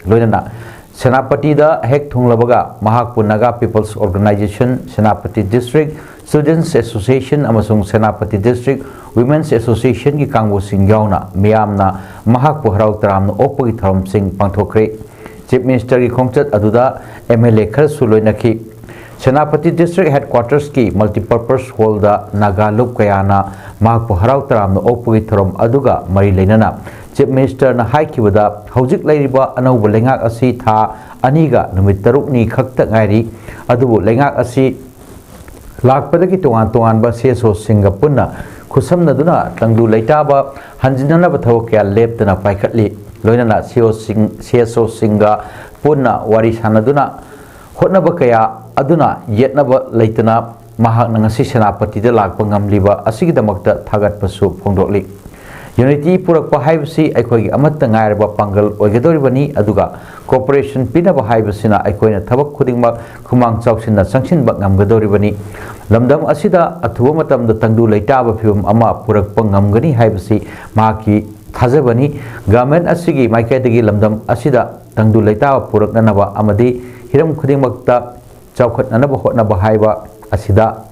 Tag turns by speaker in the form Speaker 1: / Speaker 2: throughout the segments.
Speaker 1: loinana Senapati da hek thunglabaga mahakpu Naga People's Organization Senapati District Students Association amasung Senapati District Women's Association ki kangbu sing yauna miyamna mahakpu harau taramna opagi tharam sing pangthokre Chief Minister ki khongchat aduda MLA khar suloinaki Senapati District Headquarters ki multipurpose hall da Naga lup kayana mahakpu harau taramna opagi tharam aduga mari leinana Chief Minister na haikibada hojik lairiba anauba lengak asi tha aniga numit tarukni khakta ngairi adubu lengak asi lakpadagi tongan ba seso Singapore khusamnaduna tangdu leitaba hanjinanaba thawkya leptana paikhatli loinana seso singa punna wari sanaduna hotnaba kaya aduna yetnaba leitana mahak ngasi Senapati da lakpa ngamliba asigidamakta thagatpasu phongdokli Unity purakpa haibasi aikoi amatta ngairba pangal oigadoribani aduga cooperation pinaba haibasina aikoina thabak khudingma khumang chawsinna sangsinba ngamgadoribani lamdam asida athuba matamda tangdu leitaba phibam ama purakpa ngamgani haibasi maki thajabani government asigi maikaidagi lamdam asida tangdu leitaba puraknanaba amadi hiram khudingmakta chawkhatnanaba hotnaba haiba asida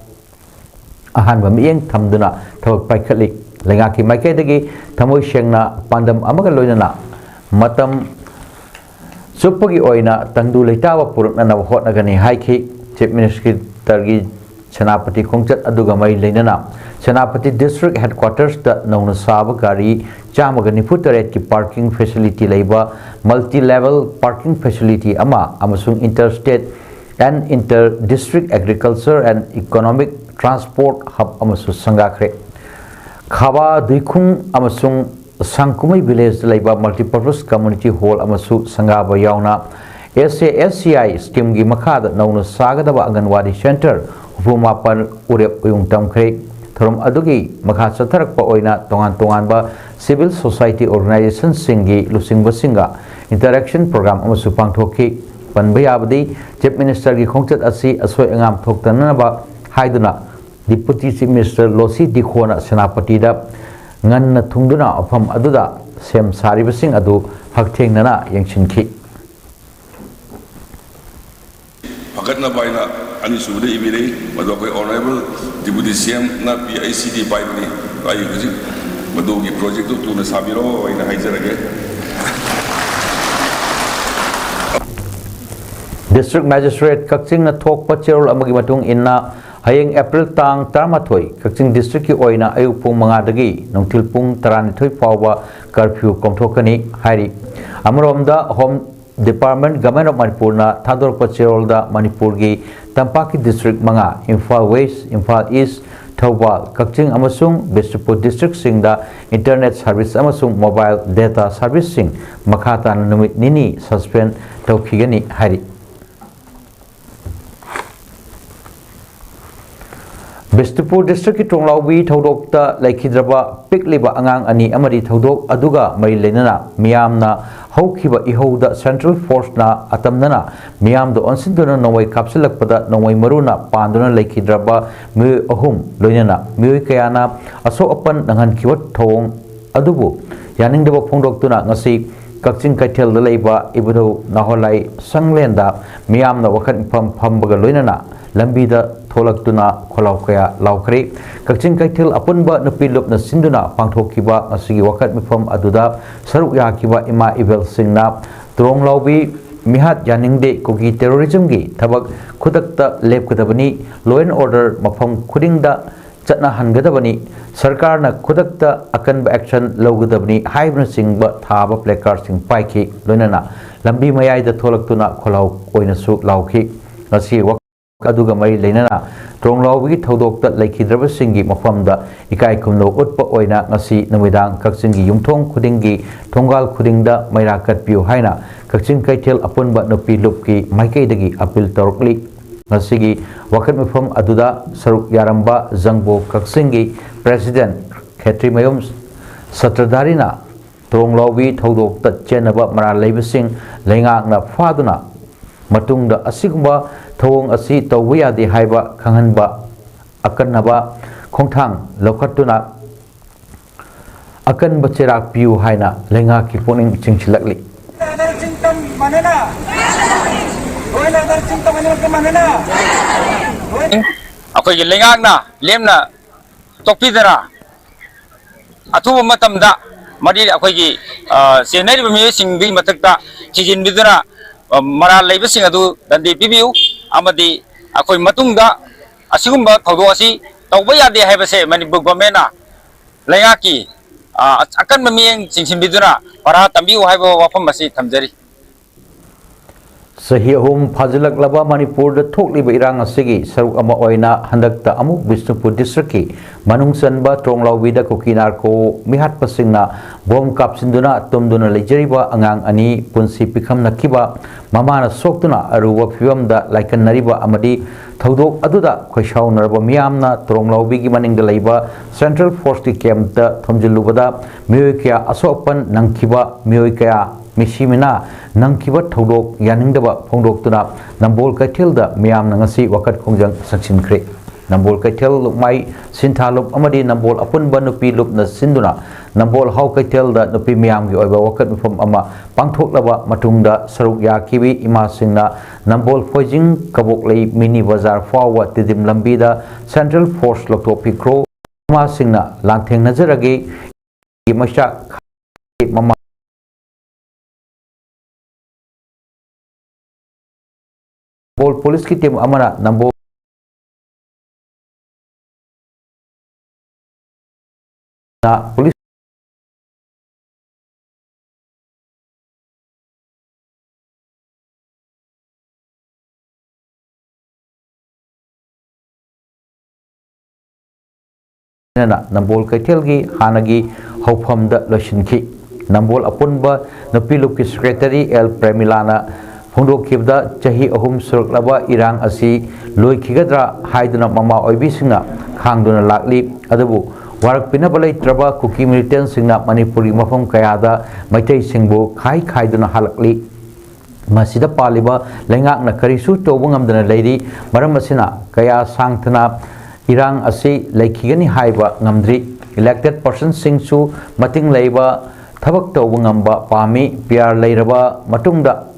Speaker 1: ahanba miyeng thamduna thabak paikhatli Lengaki maikaidagi thamoi sengna pandam amaga loinana matam supagi oina tangdu leitaba puruknana hotnagani haiki Chief Minister gi Senapati khongchat aduga mai leinana Senapati District Headquarters da nauna saba gari chamaga nifutaret ki parking facility leiba multi-level parking facility ama amasung interstate and inter-district agriculture and economic transport hub amasu sangakre Khaba Duikung amasung Sangkumai village laiba multipurpose community hall amasu sangaba yauna SASCI scheme gi makhada nauna sagadaba Anganwadi center humapan urep uyung tamkhre thorom adugi makha chatharakpa oina tongan ba civil society organization singi lusingba singa interaction program amasu pangthoki panbayabadi Chief Minister gi khongchat asi asoi angam thoktanaba haiduna Deputy Chief Minister Losi Dikhona Senapati da nganna thungduna afam aduda sem saribasing adu hakthengna yengchinki
Speaker 2: Pakatna baina ani sude ibire madokoi honorable Deputy CM na PICD baini ai guji madogi project tu na sabiro ina haijarage
Speaker 1: District Magistrate Kakching na thokpa cherol amagi matung inna Hayeng April tang tarmathoi Kakching District ki oina ayuk pung mangadagi nongtil pung taranithoi fawba curfew komthokani hairi amromda Home Department Government of Manipur na thadorpa cherol da Manipur gi Tampaki District manga Imphal West Imphal East Thawbal Kakching amasung Bishopur District singda internet service amasung mobile data service sing makhata numit nini suspend tawkhigani hairi Bistupur District ki Tonglaubi thodok ta laikhidraba pikliba angang ani amari thodok aduga mari lenana miyamna haukiba ihouda Central Force na atamnana miyamda onsinduna nowai kapsilakpada nowai maruna panduna laikhidraba mi ahum loinana mi kayana aso apan nangan kiwat thong adubu yaningdaba phongdoktuna ngasi Kakching Kaithel da leiba ibudo naholai sanglenda miyamna wakhan phambaga loinana lambida tholak kholau kaya laukre Kakching Kaithel apunba napilup na sinduna pangthokiba asigi wakat mifam aduda saruk yakiba ima ibel singna Tronglaubi mihat yaningde kogi terrorism gi thabak khudakta lepkadabani law and order mafam khudingda chatna hangadabani sarkar na khudakta akanba action logadabani haibna singba thaba placard sing paiki loinana lambi mayai da tholaktuna kholau oina su lauki ngasi aduga mai leinana Tronglaubi thodokta laikhidraba singi mafamda ikai kumno utpa oina ngasi namidang Kakching gi yumthong khudingi thongal khudingda mairakat piu haina Kakching Kaithel apunba nopi lupki maikaidagi appeal torokli ngasi wakat mifam aduda saruk yaramba jangbo Kakching gi president Khetri Mayum Satradarina Tronglaubi thodokta chenaba mara leibasing leingakna faduna matungda asigba thong asi tawya de haiba khanghanba akanaba khongthang lokhatuna akanba cherak piu haina lenga ki poning chingchilakli
Speaker 3: manena loi na dar chim tamani ke manena
Speaker 4: akhoi gi lengak na lemna tokpidara athuba matamda mari akhoi gi senai bi mi sing bi matakta chijin bidara mara leiba sing adu dandi pibiu amadi akhoi matungda asigumba thodo asi tawba yade haibase manipur government na lengaki akan mamieng singsim bidura para tambi haiba wafam asi thamjari
Speaker 1: Sahi ahum Fazilaklaba Manipur da thokliba irang asigi saruk ama oina handakta amuk Bisnupur district ki manungsanba tronglawida kokinar ko mihat pasingna bom kapsinduna tumduna lejariba angang ani punsi pikham nakiba mamana soktuna aruwa phibamda laikan nariba amadi thodok aduda khoisau narba miyamna tronglawbi gi maningda leiba Central Force ki camp da thomjilubada miyoi kya asopan nangkiba miyoi kya Mishimina Nangkiba Thodok Yaningdaba Pongdoktuna Nambol Kaithilda Miyam Nangasi Wakat Kongjang Saksin Kre Nambol Kaithil Lukmai Sinthalup Amadi Nambol Apunba Nupi Lupna Sinduna Nambol Hau Kaithilda Nupi Miyam Gi Oiba Wakat Mufam Ama Pangthoklaba Matungda Saruk Yakibi Ima Singna Nambol Phojing Kaboklei Mini Bazar Fawa Tidim Lambida Central Force Loktopi Kro Ima Singna Langtheng Nazaragi Masha Mama Nambol Police ki tim amana Nambol na police na Nambol Kaithil gi hanagi haufam da loshinki Nambol Apunba Napilup ki secretary L Premilana Phongdokibda chahi ahum suruklaba irang asi loikigadra haiduna mama oibisingna khangduna lakli adabu warak pinabalai traba kuki militant singna manipuri mafam kayada maitai singbu khaiduna halakli masida paliba lengak na karisu tobu ngamdana leidi maram asina kaya sangthana irang asi laikigani haiba ngamdri elected person singsu mating leiba thabak tobu ngamba pami PR leiraba matungda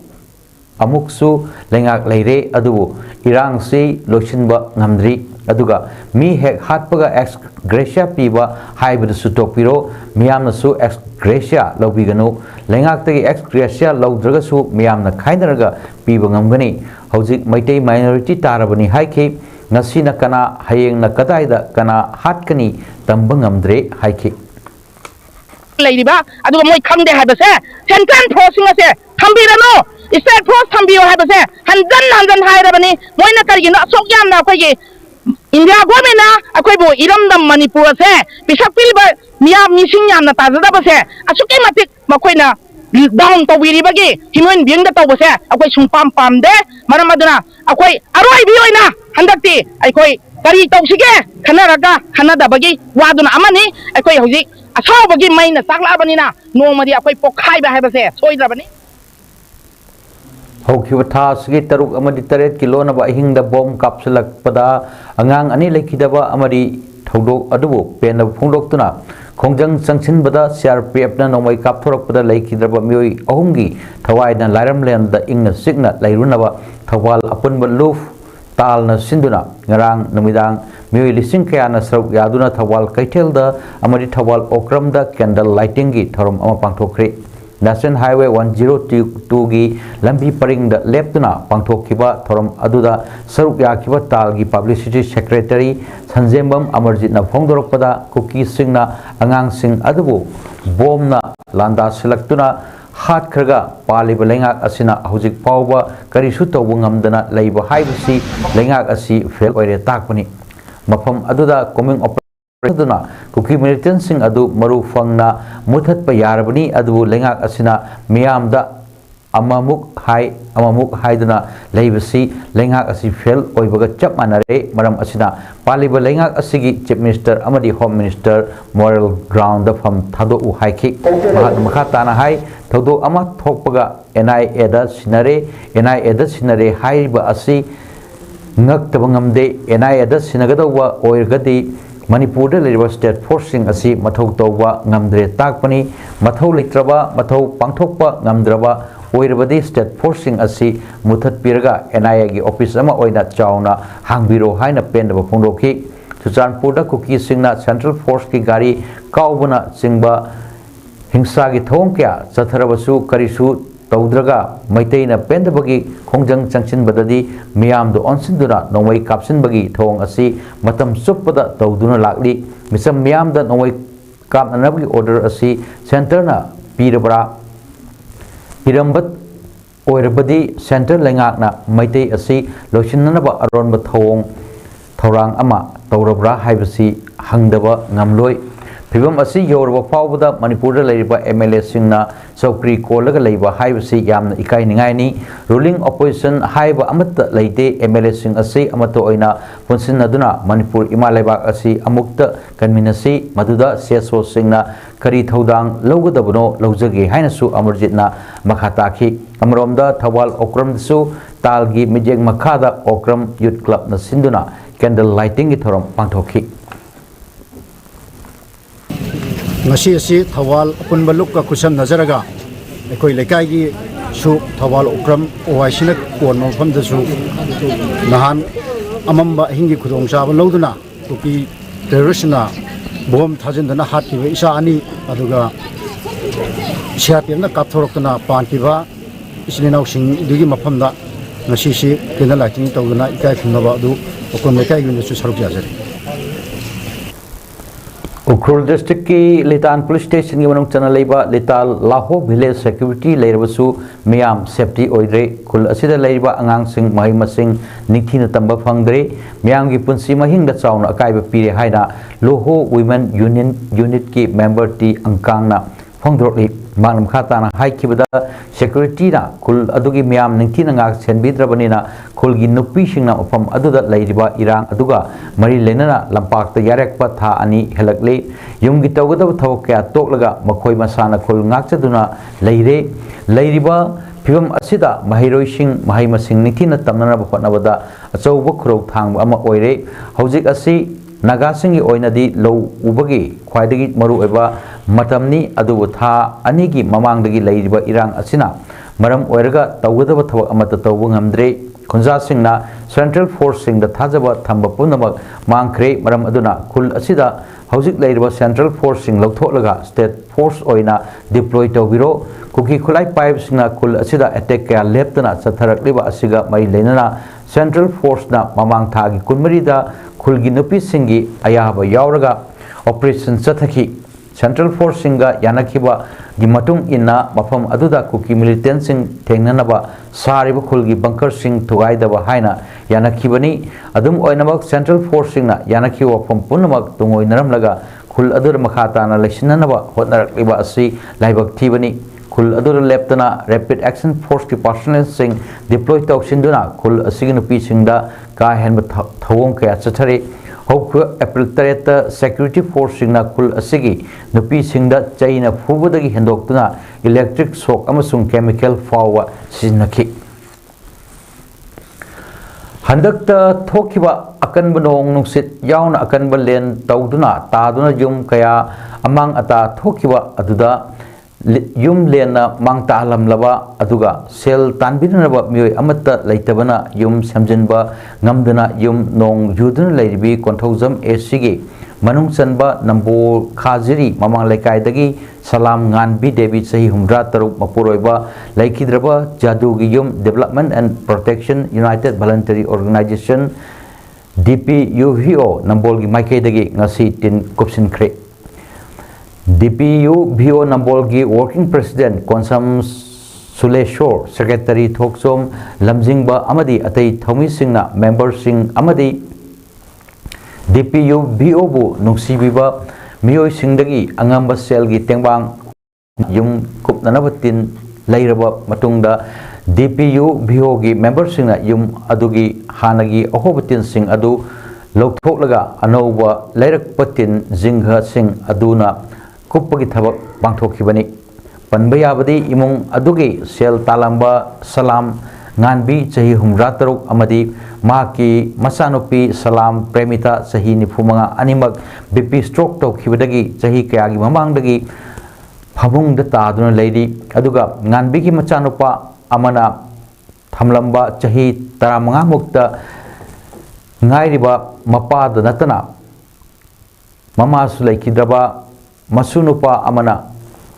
Speaker 1: amuksu lengak leire adubu irang si loshinba ngamdri aduga mi hek hatpaga ex gracia piba haibadu sutopiro miyamna su ex gracia lobiganu lengak tagi ex gracia lawdraga su miyamna khainaraga piba ngamgani hojik maitai minority tarabani haiki ngasina kana hayengna kadaida kana hatkani tamba ngamdre haiki
Speaker 5: leiriba aduga moi khangde habase central forcing ase thambirano state force thambiyo habase hanjan hairabani moina karigina asok yamna akhoi India government na akhoi bo iramdam Manipur ase pisakpilba miyam mising yamna tajadabase asuki matik makoina down tawiribagi human being da tawbase akhoi sungpam pamde maram aduna akhoi aroi biyoina handakti akhoi kari tawsige khanaraga khanadabagi waduna amani akhoi hojik asawbagi maina saklabani na nomadi akhoi pokhaiba habase soidrabani
Speaker 1: Hokhiba thasgi taruk amadi taret kilo na ba hingda bom kapsulak pada angang ani lekidaba amadi thodok adubu pena phongdok tuna khongjang sangchin bada CRPF na nomai kapthorak pada lekidaba mioi ahumgi thawai na lairam len da ingna signa lairunaba thawal apunba luf tal na sinduna ngarang numidang mioi lising kaya na saruk yaduna thawal kaithel da amadi thawal okram da candle lighting gi thorom ama pangthokre National Highway 102 gi lambi paring da leptuna pangthokkiba thorom aduda saruk yakiba tal gi publicity secretary Sanjembam Amarjit na phongdorokpada kuki singna angang sing adubu bomna landa silaktuna hat kharga paliba lengak asina hojik pauba karisu tawbu ngamdana leiba haibasi lengak asi fail oire takpani mafam aduda coming aduna kuki militant sing adu maru fangna muthat pa yarabani adu lengak asina miyamda amamuk haiduna leibasi lengak asi fail oibaga chap manare maram asina paliba lengak asigi chief minister amadi home minister moral ground da fam thado u haiki makha tana hai thodo ama thokpaga NIA da sinare haiba asi ngak tabangamde NIA da sinagadawa oirgadi Manipur da leriba state forcing asi mathau tawba ngamdre takpani mathau litraba mathau pangthokpa ngamdraba ओइरबदी state फोर्सिंग असि मुथत पिरगा NIA की office अमा ओइना चाउना हांगबिरो हाइना पेंदब फोंदोखी चुचानपुर कुकी सिंगना सेंट्रल फोर्स की गाड़ी काउबना चिंबा हिंसा की थोंग क्या चथरबसु करिसु तौद्रगा मैतेना पेंदबगी खोंजंग चंगचिनबददी मियामदो ऑनसिनदुना नोंवै कापसिनबगी थोंग असि मतम सुप्पदा तौदुना लागली मिसम मियामदा नोंवै कापनबगी ऑर्डर असि सेंटरना पीरबरा पिरंबत ओइरबदी सेंटर लेंगाकना मैते असि लोचिननबा अरोनबा थोंग थौरांग अमा तौरबरा हाइबसी हंगदबा ngamloi फिवम असि यौरबा फावबदा मणिपुर लेरिबा एमएलए सिंगना चौकरी कोलगा लेबा हाइबसी यामना इकाई निगाइनी रूलिंग ऑपोजिशन हाइबा अमत लेते एमएलए सिंग असि अमतो ओइना पुनसिनदुना मणिपुर इमा लेबाक असि अमुक्त कन्मिनसी मदुदा सेसो सिंगना करी थौदांग लौगदबनो लौजगे हाइनसु अमरजितना मखा ताखी अमरोमदा थवाल ओक्रमदसु तालगी मिजेंग मखादा ओक्रम यूथ क्लब न सिंदुना कैंडल लाइटिंग की theorem पांथोखी
Speaker 6: ngasi asi thawal apunba lukka kusam nazaraga ekoi lekai gi su thawal ukram oaisina kon mafam da su nahan amamba hingi khudong sa loduna tuki terroristna bom thajindana hati we isa ani aduga siapemna kapthorokna pantiba islinau sing digi mafam da ngasi si kena lighting tawna ikai phunaba adu okon lekai gi su saruk jajare
Speaker 1: Ukhrul district की लितान police station की मनों चना लेबा लिताल लाहो village security लेरबसु मियाम safety ओइद्रे खुल असिदा लेबा अंगांग सिंग महि मसिंग निथीना तंबा फंगद्रे मियाम की पुंसी महिंग दा Chowna अकाइबा पीरे हाइना लोहो women unit की मेंबर टी अंकांगना फोंद्रोली मांगम खाताना हाइखिबदा सिक्योरिटी ना खुल अदुगी मियाम निथीना ngak senbidrabanina खुलगी नुपी सिंगना मफम अदुदा लेरिबा इरांग अदुगा मरी लेनना लंपाकता यारेकपा था अनि हेलकले युमगी तौगदब थवक क्या तोकलगा मखोय मसाना खुल ngakchaduna लेरे लेरिबा फिवम असिदा महिरोइसिंग महिमसिंग निथीना तमनना बखनबदा अचौब खुरौ थांग अमा ओइरे हौजिक असि नागासिंगी ओइनदी लो उबगी ख्वाइदगी मरु एबा मतमनी अदुबु था अनिगी ममांगदगी लेरिबा इरांग असिना मरम ओइरगा तौगदब थवक अमत तौब ngamdre खुंजा सिंगना सेंट्रल फोर्स सिंग द थाजबा थंब पुनमक मांखरे मरम अदुना खुल असिदा हौजिक लेरिबा सेंट्रल फोर्स सिंग लौथोलगा स्टेट फोर्स ओइना डिप्लॉय तौबिरो कुकी खुलाई पाइप सिंगना खुल असिदा अटैक क्या लेप्तना चथरकलिबा असिगा मई लेनना सेंट्रल फोर्स ना ममांग थागी कुनमरीदा खुलगी नुपी सिंगी अयाबा यावरगा ऑपरेशन चथकी सेंट्रल फोर्स सिंगा यानखिबा गी मतुंग इन्ना मफम अदुदा कुकी मिलिटेंट सिंग थेंगननबा सारिबा खुलगी बंकर सिंग थुगाइदबा हाइना यानखिबनी अदुम ओइनमक सेंट्रल फोर्स सिंगना यानखिबा फम पुनमक तुंगोइनरमलगा खुल अदुर मखाताना लेसिननबा होतनरकलिबा असि लाइबक थीबनी खुल अदुर लेप्तना रैपिड एक्शन फोर्स की पर्सनल सिंग डिप्लॉय तौसिंदुना खुल असिगी नुपी सिंगदा का हेनब थवों कया चथरे हौख एप्रिल 3 सिक्योरिटी फोर्स सिंगना खुल असिगी नुपी सिंगदा चैना फुबदगी हेंदोक्तुना इलेक्ट्रिक शॉक अमसुंग केमिकल फावा सिनखि हंदक थोखिबा अकनब नोंग नुसित याउना अकनब लेन तौदुना तादुना युम कया अमांग अता थोखिबा अदुदा युम लेना मांगता लमलबा अदुगा सेल तानबिनबा मियोय अमत्ता लेतबना युम समजनबा ngamduna yum nong yudun leiribi konthojam एसीगे मनुंग चनबा नंबो खाजिरी ममांग लेकाइदगी सलाम nganbi देवी सही हुमरा तरुक मपुरोइबा लेखिद्रबा जादुगी yum development and protection united voluntary organisation DPUVO नंबोलगी माइकेदगी ngasi tin kupsinkhre DPUVO नंबोलगी working president Konsam Suleshwar secretary Thoksom Lamjingba अमदी अतई थौमी सिंगना मेंबर सिंग अमदी DPUVO बु नुंसीबिबा मियोय सिंगदगी अंगंबा सेलगी तेंबांग युम कुपननबतिन लेरबा मतुंगदा DPUVO गी मेंबर सिंगना युम अदुगी हानगी अहोबतिन सिंग अदु लौथोकलगा अनौबा लेरकपतिन जिंघा सिंग अदुना कुप्पगी थबक पांथोखिबनी पनबयाबदी इमुंग अदुगी सेल तालंबा सलाम nganbi chahi humra taruk amadi maki masanupi salam premita chahi nifumanga animak BP stroke to khibadagi chahi kayagi mamangdagi ꯐꯃꯨꯡꯗ ꯇꯥꯗꯨꯅ ꯂꯩꯔꯤ ꯑꯗꯨꯒ ꯉꯥꯟꯕꯤꯒꯤ ꯃꯆꯥꯅꯨꯄꯥ ꯑꯃꯅ ꯊꯝꯂꯝꯕ ꯆꯍꯤ 15 ꯃꯨꯛꯇ ꯉꯥꯏꯔꯤꯕ ꯃꯄꯥꯗ ꯅꯠꯇꯅ ꯃꯃꯥꯁꯨ ꯂꯩꯈꯤꯗ꯭ꯔꯕ ꯃꯁꯨ ꯅꯨꯄꯥ ꯑꯃꯅ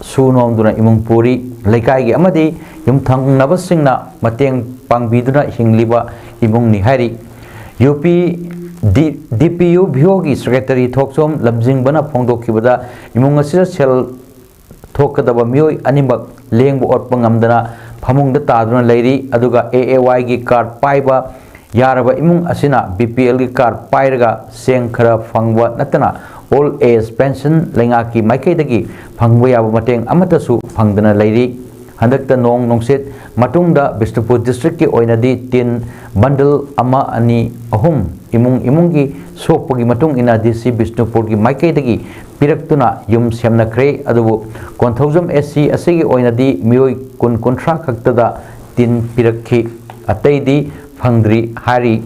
Speaker 1: ꯁꯨ ꯅꯣꯝꯗꯨꯅ ꯏꯃꯨꯡ ꯄꯨꯔꯤ ꯂꯩꯀꯥꯏꯒꯤ ꯑꯃꯗꯤ ꯌꯨꯝꯊꯪꯅꯕꯁꯤꯡꯅ ꯃꯇꯦꯡ ꯄꯥꯡꯕꯤꯗꯨꯅ ꯍꯤꯡꯂꯤꯕ ꯏꯃꯨꯡꯅꯤ ꯍꯥꯏꯔꯤ ꯌꯨꯄꯤ DPU ꯚꯤꯑꯣꯒꯤ ꯁꯦꯀ꯭ꯔꯦꯇꯔꯤ ꯊꯣꯛꯆꯣꯝ ꯂꯝꯖꯤꯡꯕꯅ ꯐꯣꯡꯗꯣꯛꯈꯤꯕꯗ ꯏꯃꯨꯡ ꯑꯁꯤꯗ ꯁꯦꯜ ꯊꯣꯛꯀꯗꯕ ꯃꯤꯑꯣꯏ ꯑꯅꯤꯃꯛ ꯂꯦꯡꯕ ꯑꯣꯠꯄ ꯉꯝꯗꯅ ꯐꯃꯨꯡꯗ ꯇꯥꯗꯨꯅ ꯂꯩꯔꯤ ꯑꯗꯨꯒ AAYꯒꯤ ꯀꯥꯔꯗ ꯄꯥꯏꯕ ꯌꯥꯔꯕ ꯏꯃꯨꯡ ꯑꯁꯤꯅ BPLꯒꯤ ꯀꯥꯔꯗ ꯄꯥꯏꯔꯒ ꯁꯦꯡ ꯈꯔ ꯐꯪꯕ ꯅꯠꯇꯅ ꯑꯣꯜ ꯑꯦꯖ ꯄꯦꯟꯁꯟ ꯂꯩꯉꯥꯛꯀꯤ ꯃꯥꯏꯀꯩꯗꯒꯤ ꯐꯪꯕ ꯌꯥꯕ ꯃꯇꯦꯡ ꯑꯃꯠꯇꯁꯨ ꯐꯪꯗꯅ ꯂꯩꯔꯤ ꯍꯟꯗꯛꯇ ꯅꯣꯡ ꯅꯨꯡꯁꯤꯠ ꯃꯇꯨꯡꯗ ꯕꯤꯁꯅꯨꯄꯨꯔ ꯗꯤꯁꯇ꯭ꯔꯤꯛꯀꯤ ꯑꯣꯏꯅꯗꯤ ꯇꯤꯟ ꯕꯟꯗꯜ 1 2 3 ꯏꯃꯨꯡꯒꯤ ꯁꯣꯛꯄꯒꯤ ꯃꯇꯨꯡ ꯏꯟꯅ DC ꯕꯤꯁꯅꯨꯄꯨꯔꯒꯤ ꯃꯥꯏꯀꯩꯗꯒꯤ ꯄꯤꯔꯛꯇꯨꯅ ꯌꯨꯝ ꯁꯦꯝꯅꯈ꯭ꯔꯦ ꯑꯗꯨꯕꯨ ꯀꯣꯟꯊꯧꯖꯝ SC ꯑꯁꯤꯒꯤ ꯑꯣꯏꯅꯗꯤ ꯃꯤꯑꯣꯏ 30 ꯈꯛꯇꯗ ꯇꯤꯟ ꯄꯤꯔꯛꯈꯤ ꯑꯇꯩꯗꯤ ꯐꯪꯗ꯭ꯔꯤ ꯍꯥꯏꯔꯤ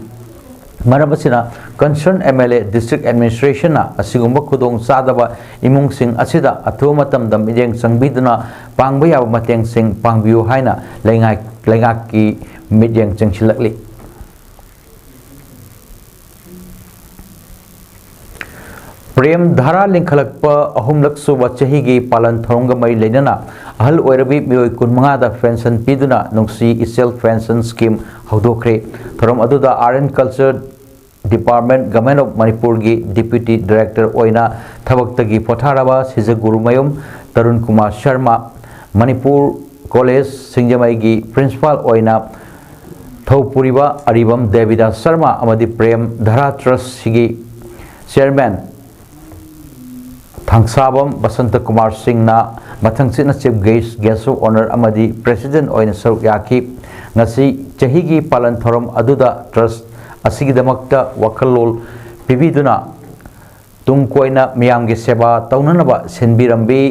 Speaker 1: ꯃꯔꯝ ꯑꯁꯤꯅ ꯀꯟꯁꯔꯟ MLA ꯗꯤꯁꯇ꯭ꯔꯤꯛ ꯑꯦꯗꯃꯤꯅꯤꯁꯇ꯭ꯔꯦꯁꯟꯅ ꯑꯁꯤꯒꯨꯝꯕ ꯈꯨꯗꯣꯡ ꯆꯥꯗꯕ ꯏꯃꯨꯡꯁꯤꯡ ꯑꯁꯤꯗ ꯑꯊꯨꯕ ꯃꯇꯝꯗ ꯃꯤꯠꯌꯦꯡ ꯆꯪꯕꯤꯗꯨꯅ ꯄꯥꯡꯕ ꯌꯥꯕ ꯃꯇꯦꯡꯁꯤꯡ ꯄꯥꯡꯕꯤꯌꯨ ꯍꯥꯏꯅ ꯂꯩꯉꯥꯛꯀꯤ ꯃꯤꯠꯌꯦꯡ ꯆꯪꯁꯤꯜꯂꯛꯂꯤ ꯄ꯭ꯔꯦꯝ ꯙꯥꯔꯥ ꯂꯤꯡꯈꯠꯂꯛꯄ 3ꯂꯛ ꯁꯨꯕ ꯆꯍꯤꯒꯤ ꯄꯥꯂꯟ ꯊꯧꯔꯝꯒ ꯃꯔꯤ ꯂꯩꯅꯅ ꯑꯍꯜ ꯑꯣꯏꯔꯕꯤ ꯃꯤꯑꯣꯏ 25ꯗ ꯄꯦꯟꯁꯟ ꯄꯤꯗꯨꯅ ꯅꯨꯡꯁꯤ ꯏꯆꯦꯜ ꯄꯦꯟꯁꯟ ꯁ꯭ꯀꯤꯝ ꯍꯧꯗꯣꯛꯈ꯭ꯔꯦ ꯊꯧꯔꯝ ꯑꯗꯨꯗ RN ꯀꯜꯆꯔ ꯗꯤꯄꯥꯔꯠꯃꯦꯟट ꯒꯚꯔꯟꯃꯦꯟꯠ ꯑꯣꯐ ꯃꯅꯤꯄꯨꯔꯒꯤ ꯗꯤꯄ꯭ꯌꯨꯇꯤ ꯗꯥꯏꯔꯦꯛꯇꯔ ꯑꯣꯏꯅ ꯊꯕꯛꯇꯒꯤ ꯄꯣꯊꯥꯔꯕ ꯁꯤꯖꯒꯨꯔꯨꯃꯌꯨꯝ ꯇꯔꯨꯟ ꯀꯨꯃꯥꯔ ꯁꯔꯃ ꯃꯅꯤꯄꯨꯔ ꯀꯣꯂꯦꯖ ꯁꯤꯡꯖꯃꯩꯒꯤ ꯄ꯭ꯔꯤꯟꯁꯤꯄꯥꯜ ꯑꯣꯏꯅ ꯊꯧꯄꯨꯔꯤꯕ ꯑꯔꯤꯕꯝ ꯗꯦꯕꯤꯗꯥꯁ ꯁꯔꯃ ꯑꯃꯗꯤ ꯄ꯭ꯔꯦꯝ ꯙꯥꯔꯥ ꯇ꯭ꯔꯁꯠꯀꯤ ꯆꯤꯌꯔꯃꯦꯟ ꯊꯥꯡꯁꯥꯕꯝ ꯕꯁꯟꯇ ꯀꯨꯃꯥꯔ ꯁꯤꯡꯅ ꯃꯊꯪꯁꯤꯠꯅ ꯆꯤꯐ ꯒꯦꯁꯠ ꯑꯣꯐ ꯑꯣꯅꯔ ꯑꯃꯗꯤ ꯄ꯭ꯔꯦꯁꯤꯗꯦꯟꯠ ꯑꯣꯏꯅ ꯁꯔꯨꯛ ꯌꯥꯈꯤ ꯉꯁꯤ ꯆꯍꯤꯒꯤ ꯄꯥꯂꯟ ꯊꯧꯔꯝ ꯑꯗꯨꯗ ꯇ꯭ꯔꯁꯠ ꯑꯁꯤꯒꯤꯗꯃꯛꯇ ꯋꯥꯈꯜꯂꯣꯟ ꯄꯤꯕꯤꯗꯨꯅ ꯇꯨꯡ ꯀꯣꯏꯅ ꯃꯤꯌꯥꯝꯒꯤ ꯁꯦꯕꯥ ꯇꯧꯅꯅꯕ ꯁꯤꯟꯕꯤꯔꯝꯕꯤ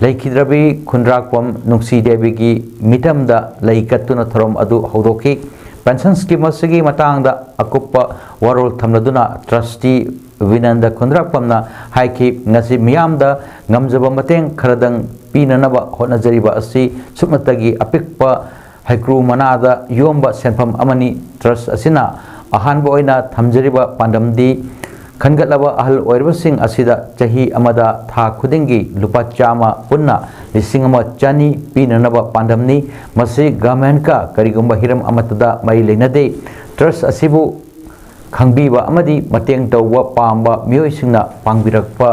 Speaker 1: ꯂꯩꯈꯤꯗ꯭ꯔꯕꯤ ꯈꯨꯟꯗ꯭ꯔꯥꯛꯄꯝ ꯅꯨꯡꯁꯤ ꯗꯦꯕꯤꯒꯤ ꯃꯤꯇꯝꯗ ꯂꯩ ꯀꯠꯇꯨꯅ ꯊꯧꯔꯝ ꯑꯗꯨ ꯍꯧꯗꯣꯛꯈꯤ ꯄꯦꯟꯁꯟ ꯁ꯭ꯀꯤꯝ ꯑꯁꯤꯒꯤ ꯃꯇꯥꯡꯗ ꯑꯀꯨꯞꯄ ꯋꯥꯔꯣꯜ ꯊꯝꯂꯗꯨꯅ ꯇ꯭ꯔꯁꯇꯤ ꯕꯤꯅꯟꯗ ꯈꯨꯟꯗ꯭ꯔꯥꯛꯄꯝꯅ ꯍꯥꯏꯈꯤ ꯉꯁꯤ ꯃꯤꯌꯥꯝꯗ ꯉꯝꯖꯕ ꯃꯇꯦꯡ ꯈꯔꯗꯪ ꯄꯤꯅꯅꯕ ꯍꯣꯠꯅꯖꯔꯤꯕ ꯑꯁꯤ ꯁꯨꯞꯅꯇꯒꯤ ꯑꯄꯤꯛꯄ ꯍꯩꯀ꯭ꯔꯨ ꯃꯅꯥꯗ ꯌꯣꯝꯕ ꯁꯦꯟꯐꯝ ꯑꯃꯅꯤ ꯇ꯭ꯔꯁꯠ ꯑꯁꯤꯅ ꯑꯍꯥꯟꯕ ꯑꯣꯏꯅ ꯊꯝꯖꯔꯤꯕ ꯄꯥꯟꯗꯝꯗꯤ ꯈꯟꯒꯠꯂꯕ ꯑꯍꯜ ꯑꯣꯏꯔꯕꯁꯤꯡ ꯑꯁꯤꯗ ꯆꯍꯤ ꯑꯃꯗ ꯊꯥ ꯈꯨꯗꯤꯡꯒꯤ ꯂꯨꯄꯥ 100 ꯄꯨꯟꯅ 1,200 ꯄꯤꯅꯅꯕ ꯄꯥꯟꯗꯝꯅꯤ ꯃꯁꯤ ꯒꯚꯔꯟꯃꯦꯟꯠꯀ ꯀꯔꯤꯒꯨꯝꯕ ꯍꯤꯔꯝ ꯑꯃꯠꯇꯗ ꯃꯔꯤ ꯂꯩꯅꯗꯦ ꯇ꯭ꯔꯁꯠ ꯑꯁꯤꯕꯨ ꯈꯪꯕꯤꯕ ꯑꯃꯗꯤ ꯃꯇꯦꯡ ꯇꯧꯕ ꯄꯥꯝꯕ ꯃꯤꯑꯣꯏꯁꯤꯡꯅ ꯄꯥꯡꯕꯤꯔꯛꯄ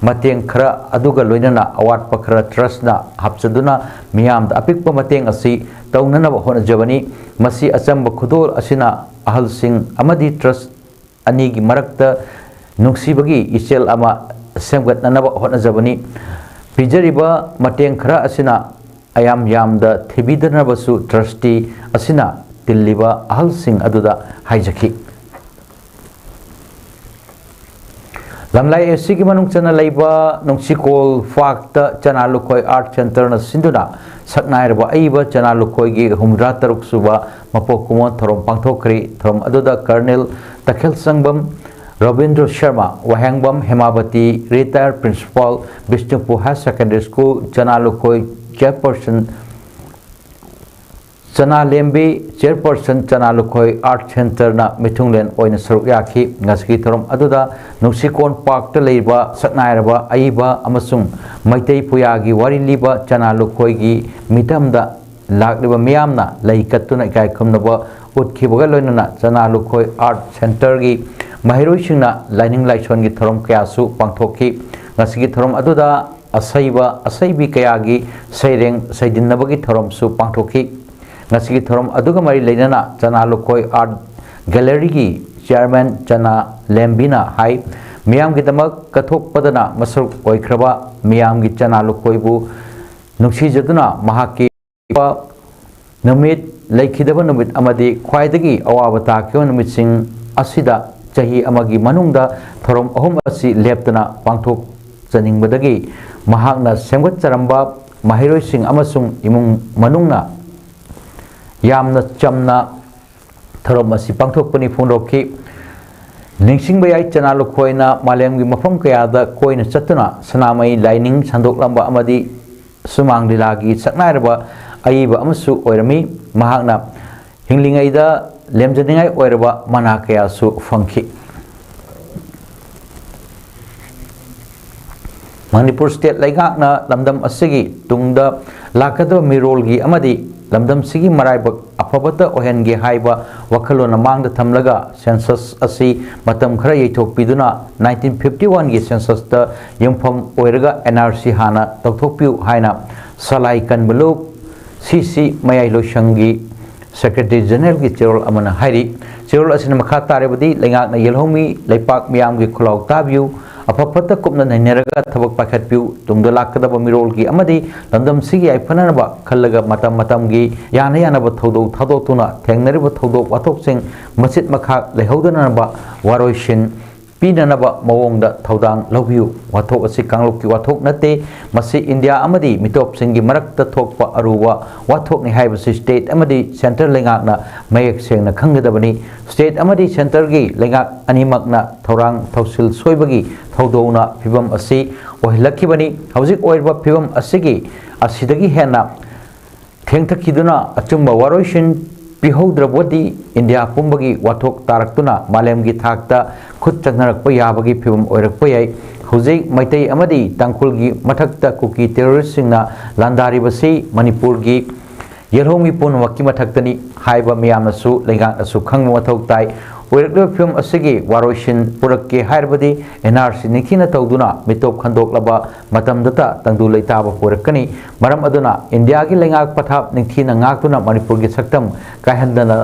Speaker 1: ꯃꯇꯦꯡ ꯈꯔ ꯑꯗꯨꯒ ꯂꯣꯏꯅꯅ ꯑꯋꯥꯠꯄ ꯈꯔ ꯇ꯭ꯔꯁꯠꯅ ꯍꯥꯞꯆꯗꯨꯅ ꯃꯤꯌꯥꯝꯗ ꯑꯄꯤꯛꯄ ꯃꯇꯦꯡ ꯑꯁꯤ ꯇꯧꯅꯅꯕ ꯍꯣꯠꯅꯖꯕꯅꯤ ꯃꯁꯤ ꯑꯆꯝꯕ ꯈꯨꯗꯣꯜ ꯑꯁꯤꯅ ꯑꯍꯜꯁꯤꯡ ꯑꯃꯗꯤ ꯇ꯭ꯔꯁꯠ ꯑꯅꯤꯒꯤ ꯃꯔꯛꯇ ꯅꯨꯡꯁꯤꯕꯒꯤ ꯏꯆꯦꯜ ꯑꯃ ꯁꯦꯝꯒꯠꯅꯅꯕ ꯍꯣꯠꯅꯖꯕꯅꯤ ꯄꯤꯖꯔꯤꯕ ꯃꯇꯦꯡ ꯈꯔ ꯑꯁꯤꯅ ꯌꯥꯝꯗ ꯊꯤꯕꯤꯗꯅꯕꯁꯨ ꯇ꯭ꯔꯁꯇꯤ ꯑꯁꯤꯅ ꯇꯤꯜꯂꯤꯕ ꯑꯍꯜꯁꯤꯡ ꯑꯗꯨꯗ ꯍꯥꯏꯖꯈꯤ ꯂꯝꯂꯥꯏ ꯑꯁꯤꯒꯤ ꯃꯅꯨꯡ ꯆꯟꯅ ꯂꯩꯕ ꯅꯨꯡꯁꯤꯀꯣꯜ ꯐꯥꯛꯇ ꯆꯅꯥ ꯂꯨꯈꯣꯏ ꯑꯥꯔꯠ ꯁꯦꯟꯇꯔꯅ ꯁꯤꯟꯗꯨꯅ ꯁꯛꯅꯥꯏꯔꯕ ꯑꯏꯕ ꯆꯅꯥ ꯂꯨꯈꯣꯏꯒꯤ 63 ꯁꯨꯕ ꯃꯄꯣꯛ ꯀꯨꯝꯑꯣꯟ ꯊꯧꯔꯝ ꯄꯥꯡꯊꯣꯛꯈ꯭ꯔꯦ ꯊꯧꯔꯝ ꯑꯗꯨꯗ ꯀꯔꯅꯦꯜ ꯇꯈꯦꯜꯁꯪꯕꯝ ꯔꯕꯤꯟꯗ꯭ꯔ ꯁꯔꯃ ꯋꯥꯍꯦꯡꯕꯝ ꯍꯦꯃꯥꯕꯇꯤ retired principal Bishnupur higher secondary school ꯆꯅꯥ ꯂꯨꯈꯣꯏ ꯆꯦꯌꯔꯄꯔꯁꯟ ꯆꯅꯥ ꯂꯦꯝꯕꯤ ꯆꯦꯌꯔꯄꯔꯁꯟ ꯆꯅꯥ ꯂꯨꯈꯣꯏ ꯑꯥꯔꯠ ꯁꯦꯟꯇꯔꯅ ꯃꯤꯊꯨꯡꯂꯦꯟ ꯑꯣꯏꯅ ꯁꯔꯨꯛ ꯌꯥꯈꯤ ꯉꯁꯤꯒꯤ ꯊꯧꯔꯝ ꯑꯗꯨꯗ ꯅꯨꯡꯁꯤꯀꯣꯟ ꯄꯥꯔꯛꯇ ꯂꯩꯕ ꯁꯛꯅꯥꯏꯔꯕ ꯑꯏꯕ ꯑꯃꯁꯨꯡ ꯃꯩꯇꯩ ꯄꯨꯌꯥꯒꯤ ꯋꯥꯔꯤ ꯂꯤꯕ ꯆꯅꯥ ꯂꯨꯈꯣꯏꯒꯤ ꯃꯤꯇꯝꯗ ꯂꯥꯛꯂꯤꯕ ꯃꯤꯌꯥꯝꯅ ꯂꯩ ꯀꯠꯇꯨꯅ ꯏꯀꯥꯏ ꯈꯨꯝꯅꯕ ꯎꯠꯈꯤꯕꯒ ꯂꯣꯏꯅꯅ ꯆꯅꯥ ꯂꯨꯈꯣꯏ ꯑꯥꯔꯠ ꯁꯦꯟꯇꯔꯒꯤ ꯃꯍꯩꯔꯣꯏꯁꯤꯡꯅ ꯂꯥꯏꯅꯤꯡ ꯂꯥꯏꯁꯣꯟꯒꯤ ꯊꯧꯔꯝ ꯀꯌꯥꯁꯨ ꯄꯥꯡꯊꯣꯛꯈꯤ ꯉꯁꯤꯒꯤ ꯊꯧꯔꯝ ꯑꯗꯨꯗ ꯑꯁꯩꯕꯤ ꯀꯌꯥꯒꯤ ꯁꯩꯔꯦꯡ ꯁꯩꯗꯤꯟꯅꯕꯒꯤ ꯊꯧꯔꯝꯁꯨ ꯄꯥꯡꯊꯣꯛꯈꯤ ngasi thorom aduga mari leinana chana lukoi art gallery gi chairman chana lembina hai miyam gi damak kathok padana masuk oikraba miyam gi chana lukoi bu nuksi jaduna mahaki numit laikhidaba numit amadi khwaidagi awabata kyo numit sing asida chahi amagi manungda thorom ahum asi leptana pangthok chaningbadagi mahakna semgat charamba mahiroi sing amasung imung manungna yamna chamna thorom asi pangthokpani phongrokhi ningsing bayai chana lukhoina malemgi mafam kayada koina chatuna sanamai lining sandok lamba amadi sumang lilagi saknairaba aiba amsu oirami mahakna hinglingaida lemjaningai oiraba mana kaya su fangki Manipur State Laigakna lamdam asigi tungda lakado mirolgi amadi lamdam sigi maraibak afabata ohengi haiba wakalona mangda thamlaga census asi matam khara yeithokpiduna 1951 gi census ta yumpham oiraga NRC hana tawthokpiu haina salai kanbulu CC mayai loshangi Secretary General gi Cherol amana hairi Cherol asina makha tarebadi laingakna yelhomi leipak miyam gi khulau tabiu apapata kupna naineraga thabak pakhatpiu tungda lakadaba mirol gi amadi landam sigi aifanaba khallaga matam matam gi yana yana ba thodo thado tuna thengnariba thodo wathok sing masit makha lehodana ba waroishin pinanaba mawongda thodang lobiu wathok asi kanglok ki wathok nate masi India amadi mitop singi marakta thokpa aruwa wathok ni haiba state amadi center lengakna mayek sengna khanggadabani state amadi center gi lengak animakna thorang thausil soibagi thodona phibam asi ohilakhibani hauzik oirba phibam asigi asidagi hena thengthakiduna achumba waroishin pihodravati India pumbagi wathok taraktuna malemgi thakta khut changnarakpa yabagi phibam oirakpa yai hujik maitai amadi tangkhulgi mathakta kuki terrorist singna landari basi Manipur gi yelhomi punwaki mathaktani haiba miyamnasu leingaknasu khangma mathau tai oirakla phibam asigi waroishin purakke hairabadi NRC nikhina tawduna mitop khandoklaba matamdata tangdu leitaba purakani maram aduna India gi lengak pathap nikhina ngaktuna Manipur gi saktam kaihandana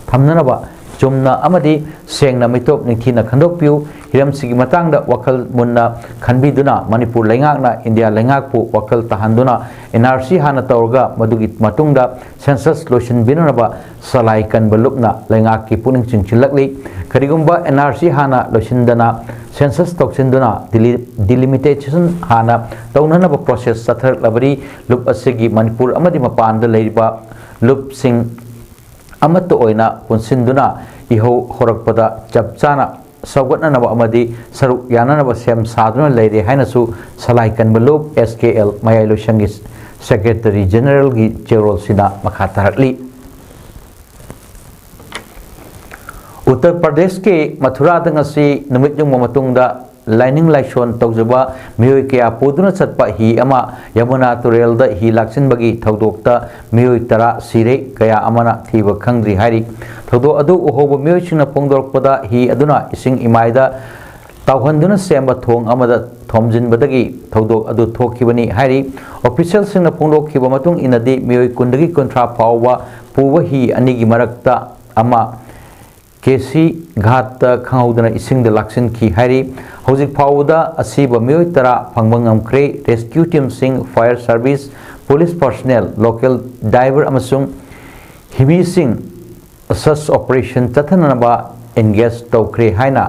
Speaker 1: thamnanaba chumna amadi sengna mitop nikhina khandokpiu hiramsigi matangda wakal munna khanbiduna Manipur lengakna India lengakpu wakal tahanduna NRC hana tawrga madugi matungda census lotion binunaba salai kan balukna lengak ki puning chingchilakli karigumba NRC hana loshindana census toksinduna delimitation hana tawnanaba process sathar labari lup asigi Manipur amadi mapanda leiriba lup sing amato oina punsinduna iho horakpada chapchana saugatnanaba amadi saruk yananaba sem saduna leire hainasu salai kan balup SKL mayai loshangi Secretary General gi Cherol sina makha tarakli Uttar Pradesh ke Mathura dangasi numit yung mamatungda lining laishon tawjaba miyoi kaya puduna chatpa hi ama Yamuna Turel da hi laksin bagi tawdokta miyoi tara sire kaya amana thiba khangdri hari tawdo adu uhoba miyoi chingna pongdorpada hi aduna ising imaida tawhanduna semba thong amada thomjin badagi tawdok adu thokibani hari official singna pongdokhiba matung inadi miyoi kundagi kontra pawwa puwa hi anigi marakta ama Kesi ghat khangudana ising de laksin ki hari hojik phauda asiba miyoi tara phangbangam kre rescue team sing fire service police personnel local diver amasung himi sing search operation tathanaba engage tawkre haina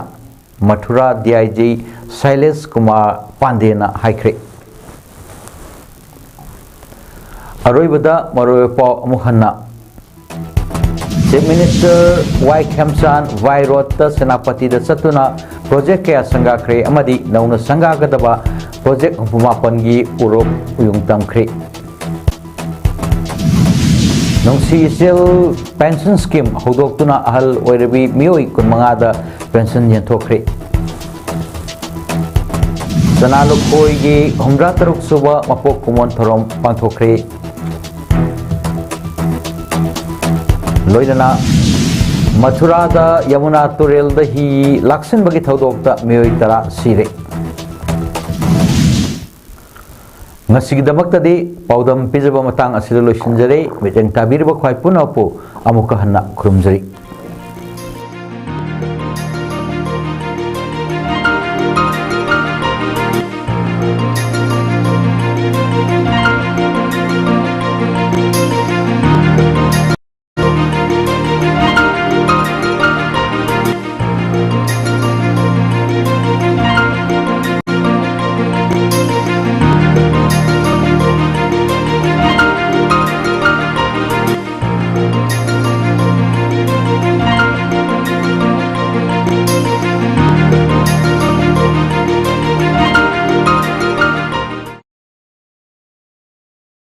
Speaker 1: Mathura DIG Silas Kumar Pandena haikre aroibada maroepa amuhanna Chief Minister Y. Kemsan Vairota Senapati da Satuna Project Kaya Sangha Kre Amadi Nauna Sangha Gadaba Project Humapangi Urok Uyung Tamkre Nungsi Isil Pension Scheme Hudoktuna Ahal Oirabi Miyoi Kunmangada Pension Yentokre Sanalukoi Gi Humra Taruk Suba Mapok Kumon Thorom Pantokre Loidana Mathura da Yamuna Turel da hi laksin bagi thaudokta miyoi tara sire ngasigidamakta di paudam pijaba matang asila loishinjare miteng tabirba khwai punapu amuka hanna khurumjari